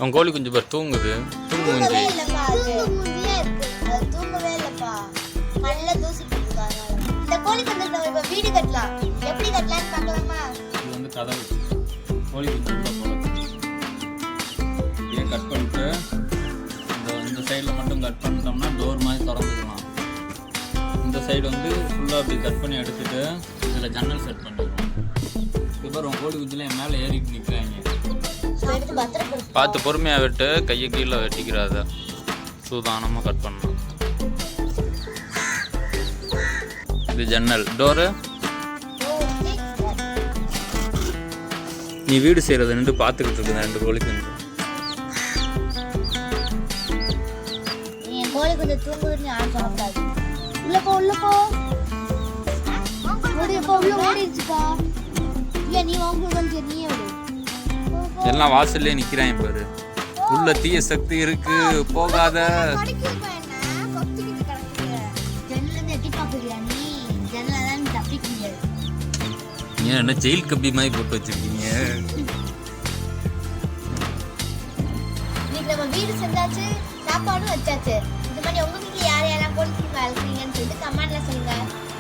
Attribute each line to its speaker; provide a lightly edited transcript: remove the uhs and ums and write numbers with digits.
Speaker 1: உன் கோழி குஞ்சு பேர் தூங்குது. தூங்கு குஞ்சு.
Speaker 2: தூங்கவே இல்லப்பா. நல்ல தூசி போட்டுருக்காங்க. இந்த கோழி குஞ்சு நம்ம வீடு கட்டலாம். எப்படி கட்டலாம்னு பார்க்கலாமா?
Speaker 1: இது வந்து கதவு. கோழி குஞ்சு உள்ள போகிறது. இதை கட் பண்ணிட்டு இந்த சைடில் மட்டும் கட் பண்ணிட்டோம்னா டோர் மாதிரி திறந்துக்கலாம். இந்த சைடு வந்து ஃபுல்லாக அப்படி கட் பண்ணி எடுத்துட்டு இதில் ஜன்னல் செட் பண்ணிடுவோம். இப்போ உன் கோழி குஞ்சுல என் மேலே ஏறிட்டு நிற்கிறாங்க. பார்த்து பொறுமையாக விட்டு கையை கீழே வெட்டிக்கிறாத. சூதானமாக கட் பண்ணணும். இது ஜன்னல் டோரு. நீ வீடு செய்கிறத நின்று பார்த்துக்கிட்டு இருக்க 2 கோழி குஞ்சு.
Speaker 2: கோழி கொஞ்சம் தூங்குதுன்னு யாரும் சொல்லக்கூடாது. உள்ள போ உள்ள போ. ஓடிப்போ உள்ள ஓடிடுச்சுப்பா. இல்லை நீ வாங்க கொஞ்சம் நீயே விடு.
Speaker 1: எல்லாம் வாசல்லே நிற்கிறாங்க பாரு. உள்ள தீய சக்தி இருக்கு, போகாத. ஏன் என்ன ஜெயில் கப்பி மாதிரி போட்டு வச்சிருக்கீங்க?
Speaker 2: நம்ம வீடு செஞ்சாச்சு, சாப்பாடும் வச்சாச்சு. இது மாதிரி உங்க வீட்டுல யார் யாரெல்லாம் கோழி வளர்க்குறீங்கன்னு சொல்லிட்டு கமெண்ட்ல சொல்லுங்க.